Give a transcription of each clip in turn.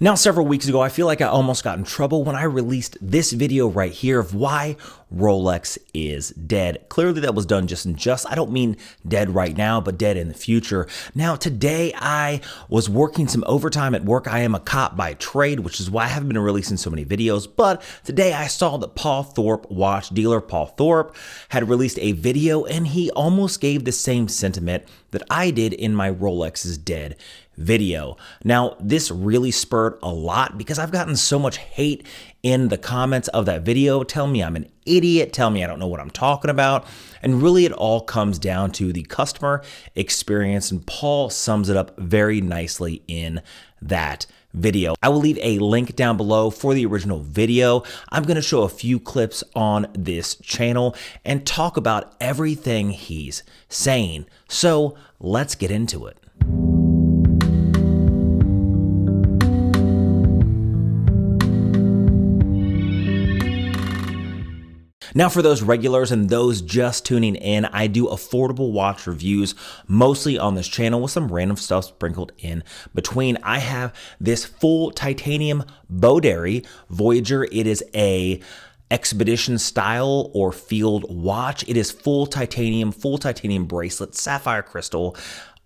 Now, several weeks ago, I feel like I almost got in trouble when I released this video right here of why Rolex is dead. Clearly that was done just in jest. I don't mean dead right now, but dead in the future. Now, today I was working some overtime at work. I am a cop by trade, which is why I haven't been releasing so many videos. But today I saw that Paul Thorpe, watch dealer Paul Thorpe, had released a video and he almost gave the same sentiment that I did in my Rolex is dead video. Now, this really spurred a lot because I've gotten so much hate in the comments of that video. Tell me I'm an idiot, tell me I don't know what I'm talking about. And really it all comes down to the customer experience, and Paul sums it up very nicely in that video. I will leave a link down below for the original video. I'm going to show a few clips on this channel and talk about everything he's saying. So let's get into it. Now, for those regulars and those just tuning in, I do affordable watch reviews mostly on this channel with some random stuff sprinkled in between. I have this full titanium Bodary Voyager. It is a expedition style or field watch. It is full titanium bracelet, sapphire crystal,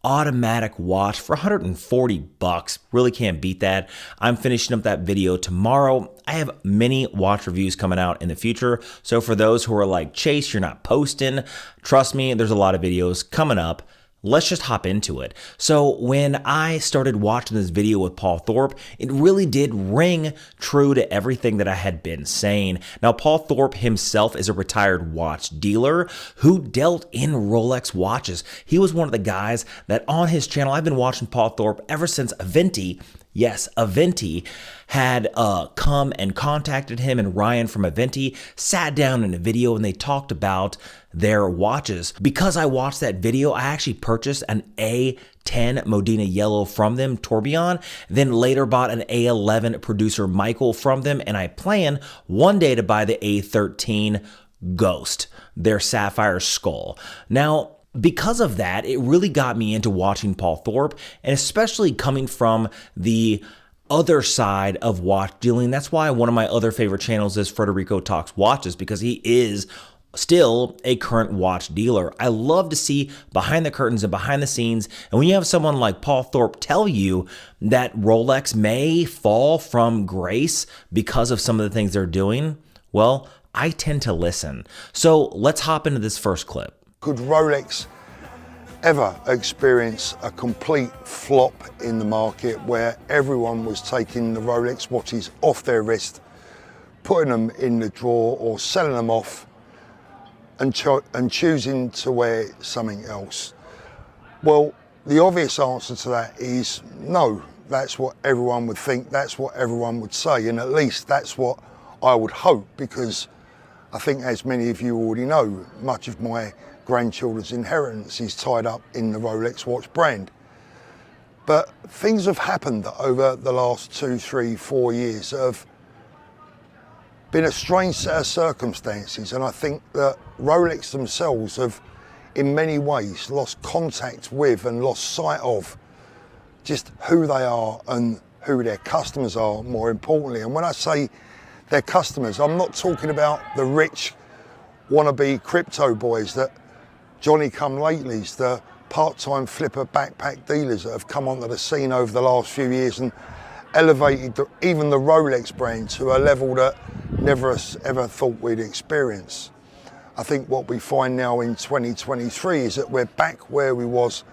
automatic watch for 140 bucks. Really can't beat that. I'm finishing up that video tomorrow. I have many watch reviews coming out in the future. So for those who are like, Chase, you're not posting, trust me, there's a lot of videos coming up. Let's just hop into it. So when I started watching this video with Paul Thorpe, it really did ring true to everything that I had been saying. Now, Paul Thorpe himself is a retired watch dealer who dealt in Rolex watches. He was one of the guys that on his channel, I've been watching Paul Thorpe ever since Aventi. Yes, Aventi had come and contacted him, and Ryan from Aventi sat down in a video and they talked about their watches. Because I watched that video, I actually purchased an A10 Modena Yellow from them, Tourbillon, then later bought an A11 Producer Michael from them, and I plan one day to buy the A13 Ghost, their sapphire skull. Now, because of that, it really got me into watching Paul Thorpe, and especially coming from the other side of watch dealing. That's why one of my other favorite channels is Federico Talks Watches, because he is still a current watch dealer. I love to see behind the curtains and behind the scenes. And when you have someone like Paul Thorpe tell you that Rolex may fall from grace because of some of the things they're doing, well, I tend to listen. So let's hop into this first clip. Could Rolex ever experience a complete flop in the market where everyone was taking the Rolex watches off their wrist, putting them in the drawer or selling them off and choosing to wear something else? Well, the obvious answer to that is no. That's what everyone would think, that's what everyone would say, and at least that's what I would hope, because I think, as many of you already know, much of my grandchildren's inheritance is tied up in the Rolex watch brand. But things have happened over the last 2, 3, 4 years that have been a strange set of circumstances, and I think that Rolex themselves have in many ways lost contact with and lost sight of just who they are and who their customers are, more importantly. And when I say their customers, I'm not talking about the rich wannabe crypto boys, that Johnny-come-latelys, the part-time flipper backpack dealers that have come onto the scene over the last few years and elevated even the Rolex brand to a level that never ever thought we'd experience. I think what we find now in 2023 is that we're back where we was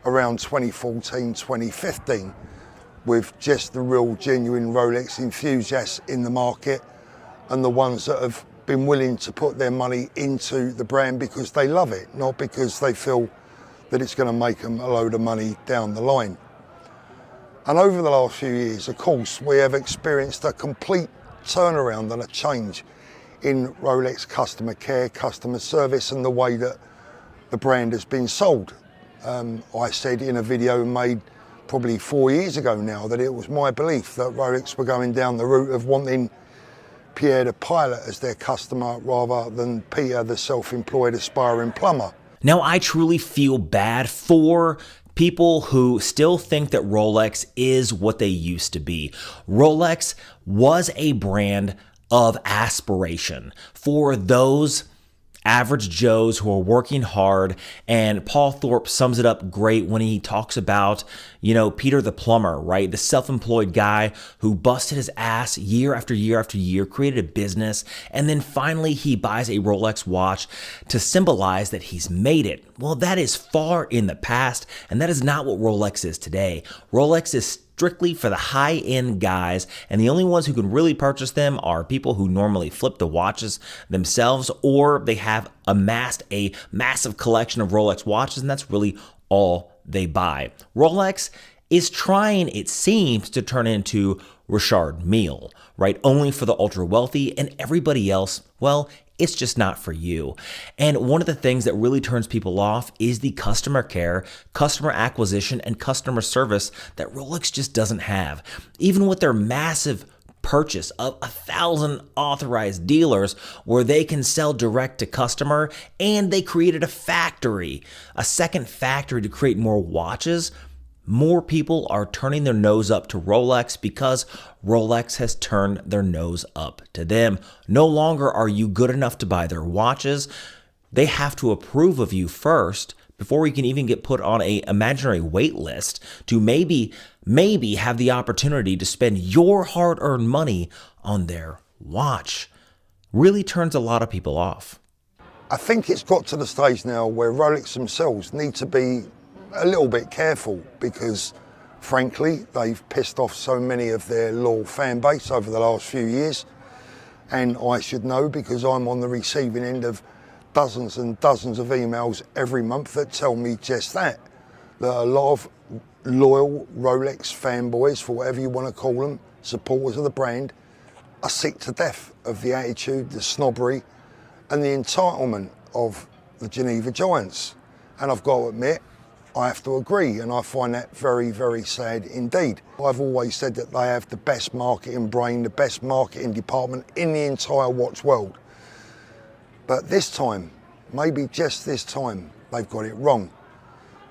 around 2014, 2015, with just the real genuine Rolex enthusiasts in the market, and the ones that have been willing to put their money into the brand because they love it, not because they feel that it's going to make them a load of money down the line. And over the last few years, of course, we have experienced a complete turnaround and a change in Rolex customer care, customer service, and the way that the brand has been sold. I said in a video made probably 4 years ago now that it was my belief that Rolex were going down the route of wanting Pierre the pilot as their customer rather than Peter the self-employed aspiring plumber. Now, I truly feel bad for People who still think that Rolex is what they used to be. Rolex was a brand of aspiration for those average Joes who are working hard. And Paul Thorpe sums it up great when he talks about, Peter the plumber, right? The self-employed guy who busted his ass year after year after year, created a business, and then finally he buys a Rolex watch to symbolize that he's made it. Well, that is far in the past, and that is not what Rolex is today. Rolex is strictly for the high-end guys, and the only ones who can really purchase them are people who normally flip the watches themselves, or they have amassed a massive collection of Rolex watches, and that's really all they buy. Rolex is trying, it seems, to turn into Richard Mille, right? Only for the ultra wealthy, and everybody else, well, it's just not for you. And one of the things that really turns people off is the customer care, customer acquisition, and customer service that Rolex just doesn't have. Even with their massive purchase of 1,000 authorized dealers where they can sell direct to customer, and they created a factory, a second factory to create more watches, more people are turning their nose up to Rolex because Rolex has turned their nose up to them. No longer are you good enough to buy their watches. They have to approve of you first before you can even get put on an imaginary wait list to maybe have the opportunity to spend your hard-earned money on their watch. Really turns a lot of people off. I think it's got to the stage now where Rolex themselves need to be a little bit careful because, frankly, they've pissed off so many of their loyal fan base over the last few years. And I should know because I'm on the receiving end of dozens and dozens of emails every month that tell me just that a lot of loyal Rolex fanboys, for whatever you want to call them, supporters of the brand, are sick to death of the attitude, the snobbery, and the entitlement of the Geneva Giants. And I've got to admit, I have to agree, and I find that very, very sad indeed. I've always said that they have the best marketing brain, the best marketing department in the entire watch world. But this time, maybe just this time, they've got it wrong.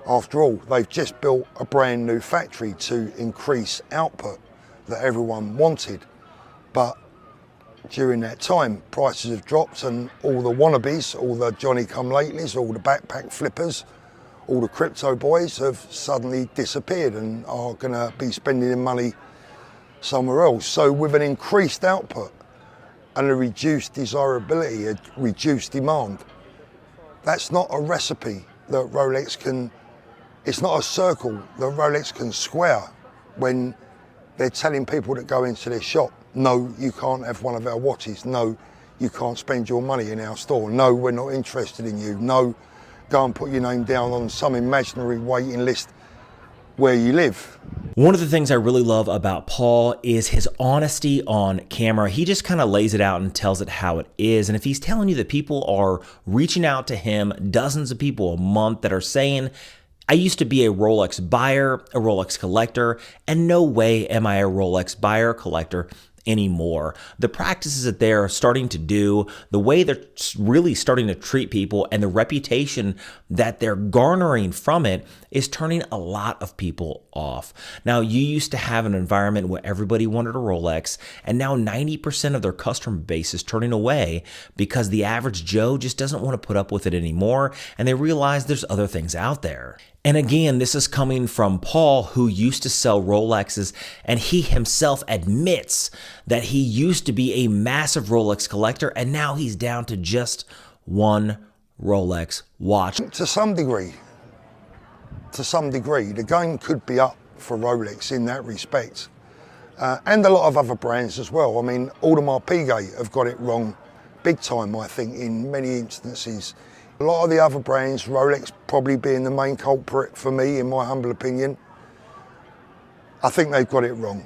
After all, they've just built a brand new factory to increase output that everyone wanted. But during that time, prices have dropped and all the wannabes, all the Johnny-come-latelys, all the backpack flippers, all the crypto boys have suddenly disappeared and are going to be spending their money somewhere else. So with an increased output and a reduced desirability, a reduced demand, that's not a recipe that Rolex can, it's not a circle that Rolex can square when they're telling people that go into their shop, no, you can't have one of our watches, no, you can't spend your money in our store, no, we're not interested in you, no, go and put your name down on some imaginary waiting list where you live. One of the things I really love about Paul is his honesty on camera. He just kind of lays it out and tells it how it is. And if he's telling you that people are reaching out to him, dozens of people a month that are saying, I used to be a Rolex buyer, a Rolex collector, and no way am I a Rolex buyer, collector anymore. The practices that they're starting to do, the way they're really starting to treat people, and the reputation that they're garnering from it is turning a lot of people off. Now, you used to have an environment where everybody wanted a Rolex, and now 90% of their customer base is turning away because the average Joe just doesn't want to put up with it anymore, and they realize there's other things out there. And again, this is coming from Paul, who used to sell Rolexes, and he himself admits that he used to be a massive Rolex collector, and now he's down to just one Rolex watch. To some degree, the game could be up for Rolex in that respect. And a lot of other brands as well. I mean, Audemars Piguet have got it wrong big time, I think, in many instances. A lot of the other brands, Rolex probably being the main culprit for me, in my humble opinion, I think they've got it wrong.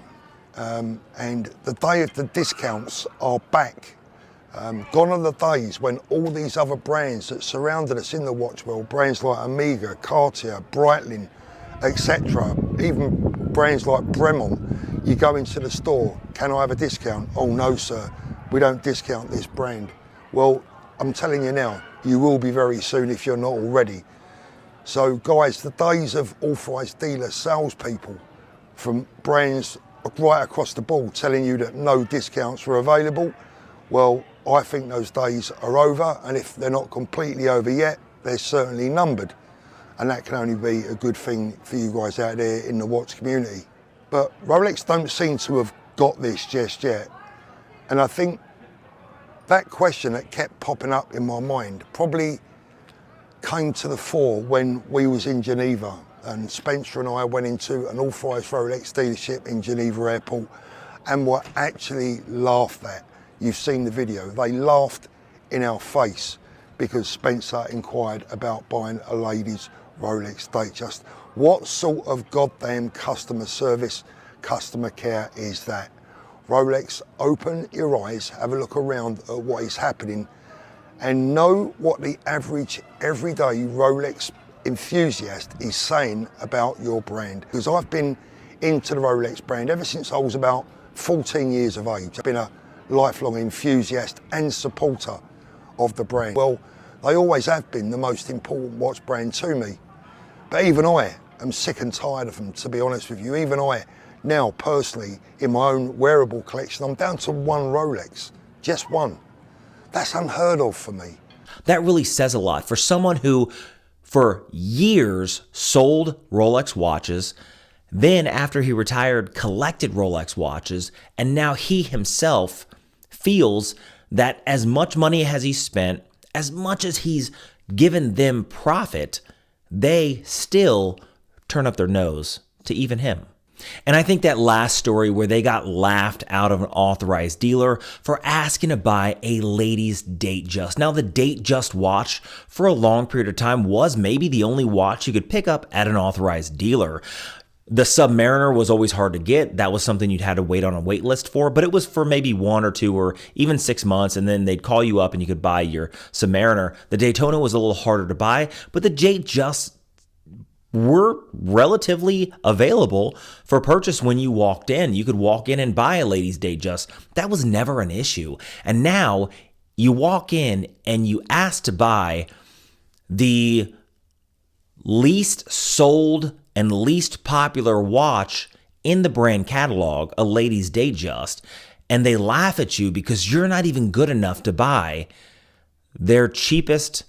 And the day of the discounts are back. Gone are the days when all these other brands that surrounded us in the watch world, brands like Omega, Cartier, Breitling, etc., even brands like Bremont, you go into the store, can I have a discount? Oh no sir, we don't discount this brand. Well, I'm telling you now, you will be very soon if you're not already. So guys, the days of authorised dealer salespeople from brands right across the board telling you that no discounts were available, well, I think those days are over, and if they're not completely over yet, they're certainly numbered. And that can only be a good thing for you guys out there in the watch community. But Rolex don't seem to have got this just yet. And I think that question that kept popping up in my mind probably came to the fore when we was in Geneva, and Spencer and I went into an authorised Rolex dealership in Geneva Airport and were actually laughed at. You've seen the video. They laughed in our face because Spencer inquired about buying a lady's Rolex Datejust. What sort of goddamn customer service, customer care is that? Rolex, open your eyes, have a look around at what is happening, and know what the average everyday Rolex enthusiast is saying about your brand. Because I've been into the Rolex brand ever since I was about 14 years of age. I've been a lifelong enthusiast and supporter of the brand. Well, they always have been the most important watch brand to me. But even I am sick and tired of them, to be honest with you. Even I, now personally, in my own wearable collection, I'm down to one Rolex, just one. That's unheard of for me. That really says a lot for someone who, for years, sold Rolex watches, then after he retired, collected Rolex watches, and now he himself feels that as much money as he's spent, as much as he's given them profit, they still turn up their nose to even him. And I think that last story where they got laughed out of an authorized dealer for asking to buy a lady's Datejust. Now, the Datejust watch for a long period of time was maybe the only watch you could pick up at an authorized dealer. The Submariner was always hard to get. That was something you'd had to wait on a wait list for, but it was for maybe 1 or 2 or even 6 months, and then they'd call you up and you could buy your Submariner. The Daytona was a little harder to buy, but the Datejust were relatively available for purchase when you walked in. You could walk in and buy a lady's Datejust. That was never an issue. And now you walk in and you ask to buy the least sold and least popular watch in the brand catalog, a lady's Datejust, and they laugh at you because you're not even good enough to buy their cheapest,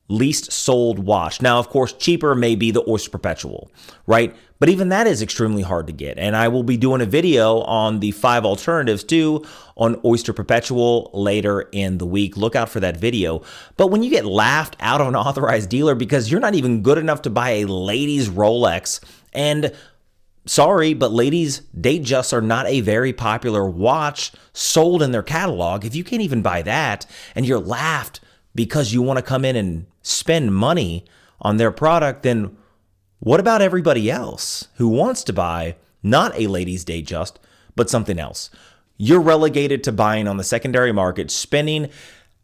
least sold watch. Now, of course, cheaper may be the Oyster Perpetual, right? But even that is extremely hard to get. And I will be doing a video on the 5 alternatives too on Oyster Perpetual later in the week. Look out for that video. But when you get laughed out of an authorized dealer because you're not even good enough to buy a lady's Rolex, and sorry, but ladies' Datejusts are not a very popular watch sold in their catalog. If you can't even buy that and you're laughed because you want to come in and spend money on their product, then what about everybody else who wants to buy not a lady's Datejust, but something else? You're relegated to buying on the secondary market, spending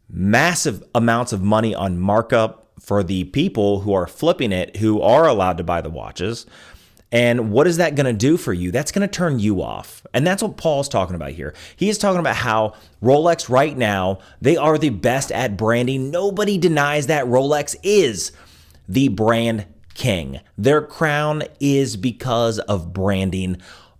massive amounts of money on markup for the people who are flipping it, who are allowed to buy the watches. And what is that going to do for you? That's going to turn you off. And that's what Paul's talking about here. He is talking about how Rolex right now, they are the best at branding. Nobody denies that Rolex is the brand king. Their crown is because of branding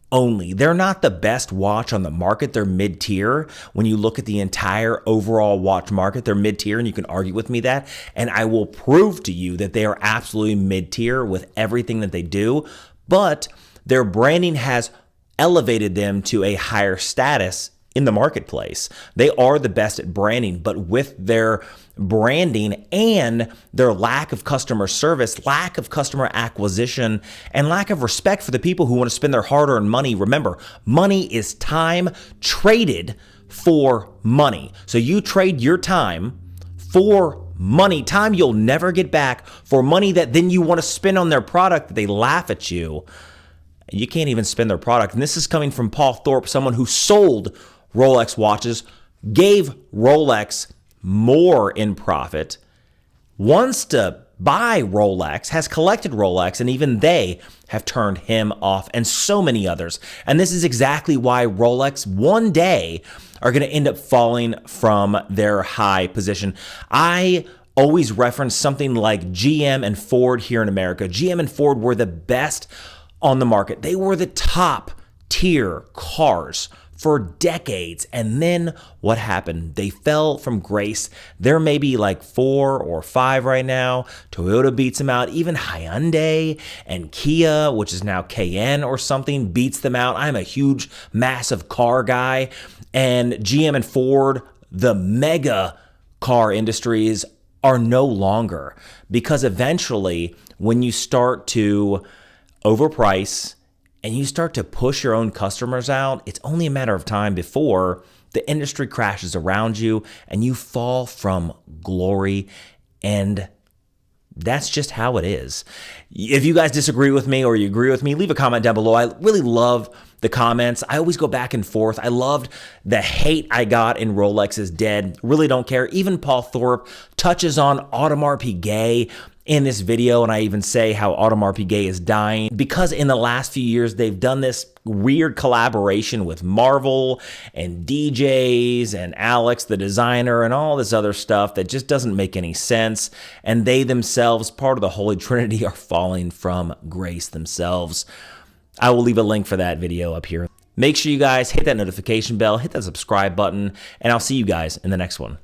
only. They're not the best watch on the market. They're mid-tier. When you look at the entire overall watch market, they're mid-tier, and you can argue with me that. And I will prove to you that they are absolutely mid-tier with everything that they do. But their branding has elevated them to a higher status in the marketplace. They are the best at branding, but with their branding and their lack of customer service, lack of customer acquisition, and lack of respect for the people who want to spend their hard-earned money. Remember, money is time traded for money. So you trade your time for money, time you'll never get back, for money that then you want to spend on their product. They laugh at you. You can't even spend their product. And this is coming from Paul Thorpe, someone who sold Rolex watches, gave Rolex more in profit, wants to buy Rolex, has collected Rolex, and even they have turned him off, and so many others. And this is exactly why Rolex one day are going to end up falling from their high position. I always reference something like GM and Ford here in America. GM and Ford were the best on the market. They were the top tier cars for decades. And then what happened? They fell from grace. They're maybe like 4 or 5 right now. Toyota beats them out. Even Hyundai and Kia, which is now Cayenne or something, beats them out. I'm a huge, massive car guy. And GM and Ford, the mega car industries, are no longer, because eventually when you start to overprice and you start to push your own customers out, it's only a matter of time before the industry crashes around you and you fall from glory. And that's just how it is. If you guys disagree with me or you agree with me, leave a comment down below. I really love the comments. I always go back and forth. I loved the hate I got in Rolex is Dead. Really don't care. Even Paul Thorpe touches on Audemars Piguet in this video, and I even say how Audemars Piguet is dying because in the last few years they've done this weird collaboration with Marvel and DJs and Alex the designer and all this other stuff that just doesn't make any sense, and they themselves, part of the Holy Trinity, are falling from grace themselves. I will leave a link for that video up here. Make sure you guys hit that notification bell, hit that subscribe button, and I'll see you guys in the next one.